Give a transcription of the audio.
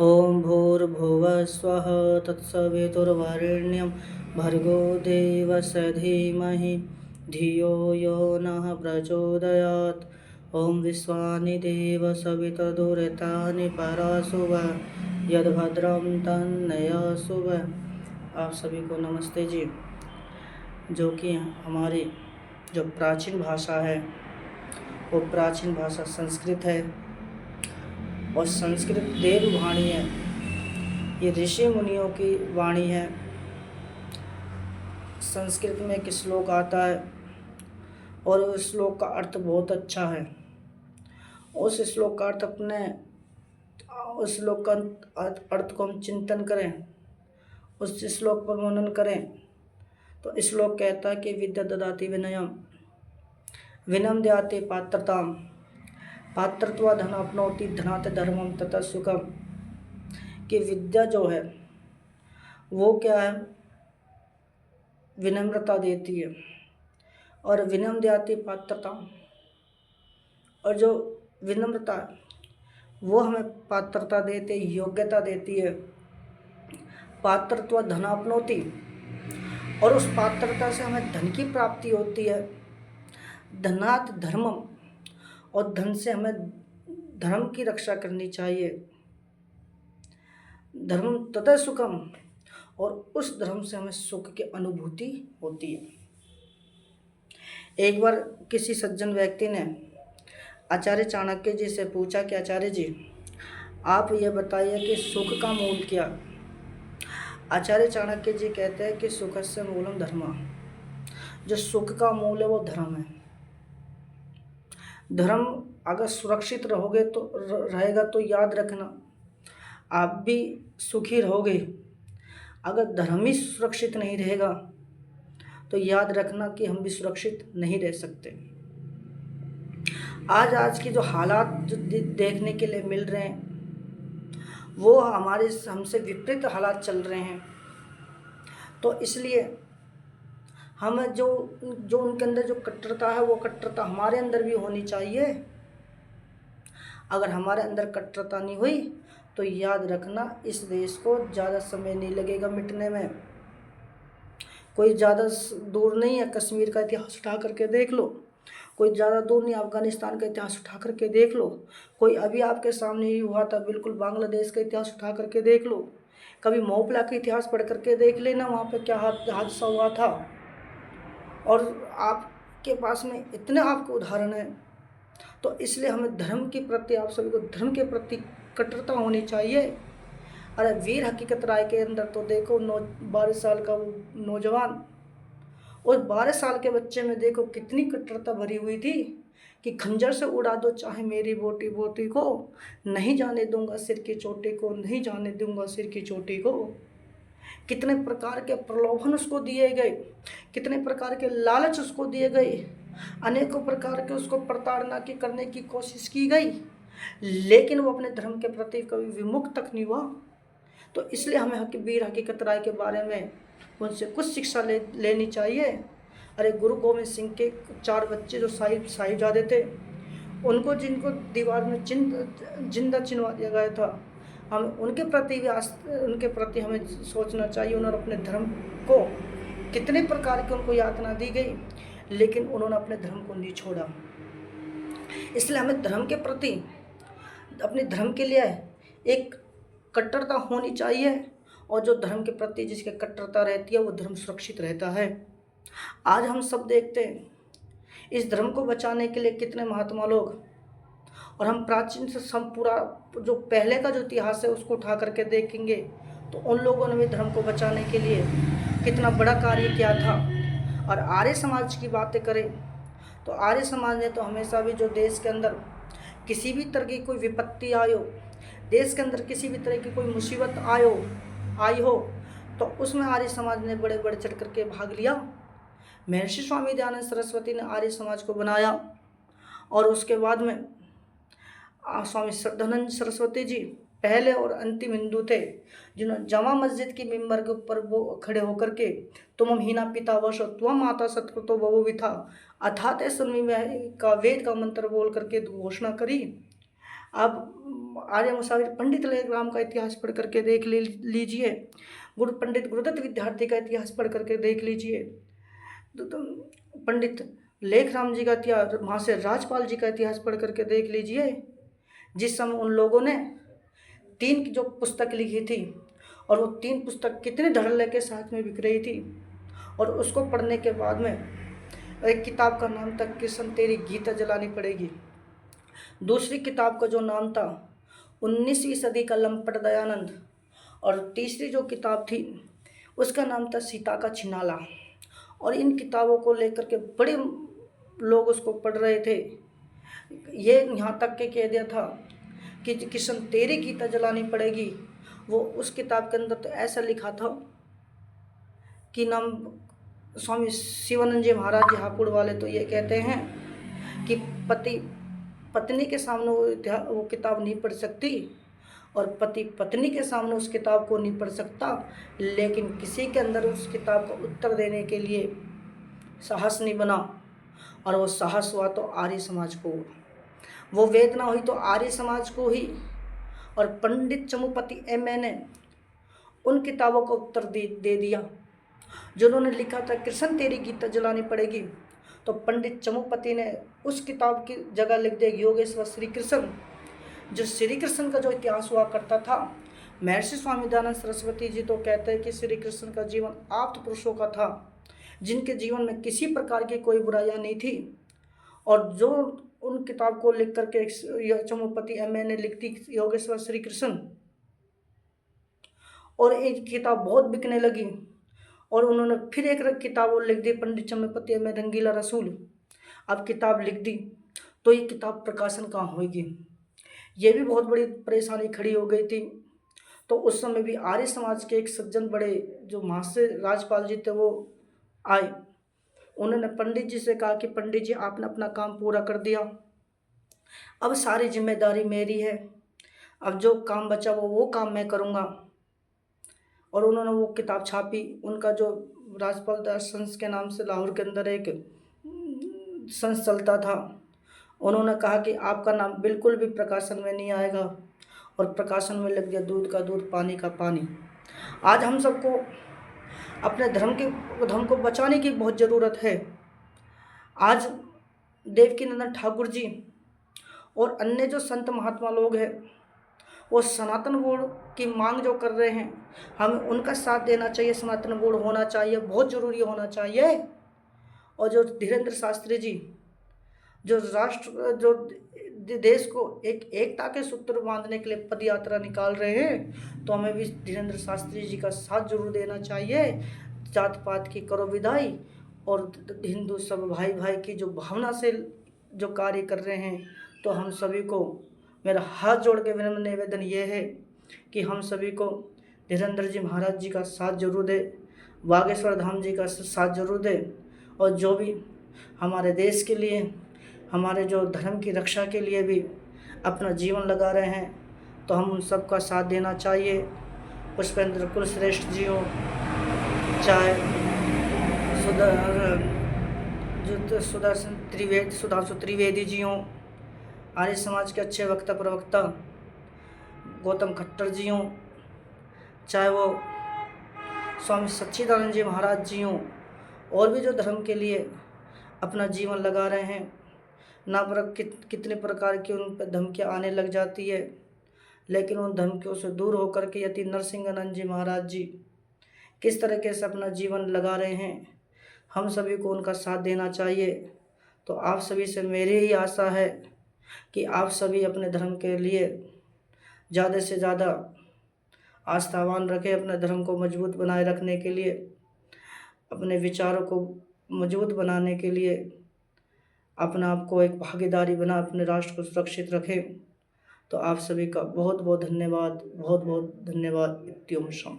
ॐ भूर्भुवः स्वः तत्सवितुर्वरेण्यं भर्गो देवस्य धीमहि धियो यो नः प्रचोदयात्। ॐ विश्वानि देव सवितुर्वरेण्यं परासुव यद्भद्रं तन्नयासुव। आप सभी को नमस्ते जी। जो कि हमारी जो प्राचीन भाषा है वो प्राचीन भाषा संस्कृत है और संस्कृत देव वाणी है। ये ऋषि मुनियों की वाणी है। संस्कृत में एक श्लोक आता है और उस श्लोक का अर्थ बहुत अच्छा है। उस श्लोक का अर्थ उस श्लोक का अर्थ को हम चिंतन करें, उस श्लोक पर मनन करें तो श्लोक कहता है कि विद्या ददाति विनयम विनम दयाति पात्रताम पात्रत्वा धन अपनोति धनात धर्मम तथा सुखम। कि विद्या जो है वो क्या है, विनम्रता देती है और विनम्र दयाति पात्रता, और जो विनम्रता है वो हमें पात्रता देती है, योग्यता देती है। पात्रत्व धनापनोति, और उस पात्रता से हमें धन की प्राप्ति होती है। धनात् धर्मम, और धन से हमें धर्म की रक्षा करनी चाहिए। धर्म तथा सुखम, और उस धर्म से हमें सुख की अनुभूति होती है। एक बार किसी सज्जन व्यक्ति ने आचार्य चाणक्य जी से पूछा कि आचार्य जी आप ये बताइए कि सुख का मूल क्या। आचार्य चाणक्य जी कहते हैं कि सुखस्य मूलम धर्म। जो सुख का मूल है वो धर्म है। धर्म अगर सुरक्षित रहोगे तो रहेगा तो याद रखना आप भी सुखी रहोगे। अगर धर्म ही सुरक्षित नहीं रहेगा तो याद रखना कि हम भी सुरक्षित नहीं रह सकते। आज की जो हालात जो देखने के लिए मिल रहे हैं वो हमसे विपरीत हालात चल रहे हैं। तो इसलिए हम जो उनके अंदर जो कट्टरता है वो कट्टरता हमारे अंदर भी होनी चाहिए। अगर हमारे अंदर कट्टरता नहीं हुई तो याद रखना इस देश को ज़्यादा समय नहीं लगेगा मिटने में। कोई ज़्यादा दूर नहीं है, कश्मीर का इतिहास उठा करके देख लो। कोई ज़्यादा दूर नहीं, अफ़गानिस्तान का इतिहास उठा करके देख लो। कोई अभी आपके सामने ही हुआ था बिल्कुल बांग्लादेश का इतिहास उठा करके देख लो। कभी मोहपला का इतिहास पढ़ करके देख लेना, वहाँ पे क्या हादसा हुआ था। और आपके पास में इतने आपको उदाहरण हैं। तो इसलिए हमें धर्म के प्रति, आप सभी को धर्म के प्रति कट्टरता होनी चाहिए। अरे वीर हकीकत राय के अंदर तो देखो 12 साल का वो नौजवान, और 12 साल के बच्चे में देखो कितनी कट्टरता भरी हुई थी कि खंजर से उड़ा दो चाहे मेरी बोटी बोटी को, नहीं जाने दूंगा सिर की चोटी को, नहीं जाने दूंगा सिर की चोटी को। कितने प्रकार के प्रलोभन उसको दिए गए, कितने प्रकार के लालच उसको दिए गए, अनेकों प्रकार के उसको प्रताड़ना की करने की कोशिश की गई, लेकिन वो अपने धर्म के प्रति कभी विमुख तक नहीं हुआ। तो इसलिए हमें वीर हकीकत राय के बारे में उनसे कुछ शिक्षा लेनी चाहिए। अरे गुरु गोविंद सिंह के 4 बच्चे जो साहिबजादे थे, उनको जिनको दीवार में जिंदा चिनवा दिया गया था, हम उनके प्रति हमें सोचना चाहिए। उन्होंने अपने धर्म को कितने प्रकार की उनको यातना दी गई, लेकिन उन्होंने अपने धर्म को नहीं छोड़ा। इसलिए हमें धर्म के प्रति, अपने धर्म के लिए एक कट्टरता होनी चाहिए, और जो धर्म के प्रति जिसकी कट्टरता रहती है वो धर्म सुरक्षित रहता है। आज हम सब देखते हैं इस धर्म को बचाने के लिए कितने महात्मा लोग, और हम प्राचीन से सब पूरा जो पहले का जो इतिहास है उसको उठा करके देखेंगे तो उन लोगों ने भी धर्म को बचाने के लिए कितना बड़ा कार्य किया था। और आर्य समाज की बातें करें तो आर्य समाज ने तो हमेशा भी जो देश के अंदर किसी भी तरह की कोई विपत्ति आयो, देश के अंदर किसी भी तरह की कोई मुसीबत आई हो तो उसमें आर्य समाज ने बड़े बड़े चढ़ करके भाग लिया। महर्षि स्वामी दयानंद सरस्वती ने आर्य समाज को बनाया, और उसके बाद में स्वामी श्रद्धानंद सरस्वती जी पहले और अंतिम हिंदू थे जिन्होंने जामा मस्जिद की मिंबर के ऊपर वो खड़े होकर के तुम हीना पिता वश त्वम माता सत्कृतो बहुविथा अथाते सन्मी का वेद का मंत्र बोल करके घोषणा करी। आप आर्य मुसाफिर पंडित लेखराम का इतिहास पढ़ करके देख लीजिए, पंडित गुरुदत्त विद्यार्थी का इतिहास पढ़ करके देख लीजिए, तो पंडित लेखराम जी का इतिहास, वहाँ से राजपाल जी का इतिहास पढ़ करके देख लीजिए। जिस समय उन लोगों ने 3 जो पुस्तक लिखी थी, और वो 3 पुस्तक कितने धड़ल्ले के साथ में बिक रही थी, और उसको पढ़ने के बाद में एक किताब का नाम था कृष्ण तेरी गीता जलानी पड़ेगी। दूसरी किताब का जो नाम था 19वीं सदी का लंपट दयानंद, और तीसरी जो किताब थी उसका नाम था सीता का छिनाला। और इन किताबों को लेकर के बड़े लोग उसको पढ़ रहे थे। ये यहाँ तक के कह दिया था कि कृष्ण तेरी गीता जलानी पड़ेगी। वो उस किताब के अंदर तो ऐसा लिखा था कि नाम स्वामी शिवानंद जी महाराज जी हापुड़ वाले तो ये कहते हैं कि पत्नी के सामने वो किताब नहीं पढ़ सकती, और पति पत्नी के सामने उस किताब को नहीं पढ़ सकता, लेकिन किसी के अंदर उस किताब का उत्तर देने के लिए साहस नहीं बना, और वो साहस हुआ तो आर्य समाज को, वो वेदना हुई तो आर्य समाज को ही। और पंडित चमुपति एमए ने उन किताबों का उत्तर दे दिया जिन्होंने लिखा था कृष्ण तेरी गीता जलानी पड़ेगी। तो पंडित चमुपति ने उस किताब की जगह लिख दिया योगेश्वर श्री कृष्ण। जो श्री कृष्ण का जो इतिहास हुआ करता था, महर्षि स्वामी दयानंद सरस्वती जी तो कहते हैं कि श्री कृष्ण का जीवन आप्त पुरुषों का था, जिनके जीवन में किसी प्रकार की कोई बुराइयां नहीं थी। और जो उन किताब को लिख करके चमुपति एमए ने लिख दी योगेश्वर श्री कृष्ण, और एक किताब बहुत बिकने लगी, और उन्होंने फिर एक किताब और लिख दी पंडित चमुपति एमए रंगीला रसूल। अब किताब लिख दी तो ये किताब प्रकाशन कहाँ होगी, ये भी बहुत बड़ी परेशानी खड़ी हो गई थी। तो उस समय भी आर्य समाज के एक सज्जन बड़े जो महाशय राजपाल जी थे वो आए। उन्होंने पंडित जी से कहा कि पंडित जी आपने अपना काम पूरा कर दिया, अब सारी जिम्मेदारी मेरी है, अब जो काम बचा वो काम मैं करूँगा। और उन्होंने वो किताब छापी। उनका जो राजपाल दास संस के नाम से लाहौर के अंदर एक संस चलता था, उन्होंने कहा कि आपका नाम बिल्कुल भी प्रकाशन में नहीं आएगा, और प्रकाशन में लग गया दूध का दूध पानी का पानी। आज हम सबको अपने धर्म को बचाने की बहुत ज़रूरत है। आज देवकीनंदन ठाकुर जी और अन्य जो संत महात्मा लोग हैं वो सनातन बोर्ड की मांग जो कर रहे हैं, हमें उनका साथ देना चाहिए। सनातन बोर्ड होना चाहिए, बहुत ज़रूरी होना चाहिए। और जो धीरेन्द्र शास्त्री जी जो देश को एकता के सूत्र बांधने के लिए पद यात्रा निकाल रहे हैं, तो हमें भी धीरेन्द्र शास्त्री जी का साथ जरूर देना चाहिए। जात पात की करो विदाई, और हिंदू सब भाई भाई की जो भावना से जो कार्य कर रहे हैं, तो हम सभी को मेरा हाथ जोड़ के विनम्र निवेदन ये है कि हम सभी को धीरेन्द्र जी महाराज जी का साथ जरूर दे, बागेश्वर धाम जी का साथ जरूर दे, और जो भी हमारे देश के लिए, हमारे जो धर्म की रक्षा के लिए भी अपना जीवन लगा रहे हैं, तो हम उन सब का साथ देना चाहिए। पुष्पेंद्र कुलश्रेष्ठ जी हो, चाहे सुधांशु त्रिवेदी जी हों, आर्य समाज के अच्छे वक्ता प्रवक्ता गौतम खट्टर जी हों, चाहे वो स्वामी सच्चिदानंद जी महाराज जी हों, और भी जो धर्म के लिए अपना जीवन लगा रहे हैं, ना पर कितने प्रकार की उन पर धमकियाँ आने लग जाती है, लेकिन उन धमकियों से दूर होकर के यति नरसिंहानंद जी महाराज जी किस तरीके से अपना जीवन लगा रहे हैं, हम सभी को उनका साथ देना चाहिए। तो आप सभी से मेरी ही आशा है कि आप सभी अपने धर्म के लिए ज़्यादा से ज़्यादा आस्थावान रखें, अपने धर्म को मजबूत बनाए रखने के लिए, अपने विचारों को मजबूत बनाने के लिए अपना आप को एक भागीदारी बना अपने राष्ट्र को सुरक्षित रखें। तो आप सभी का बहुत बहुत धन्यवाद, बहुत बहुत धन्यवाद। इत्योम शम।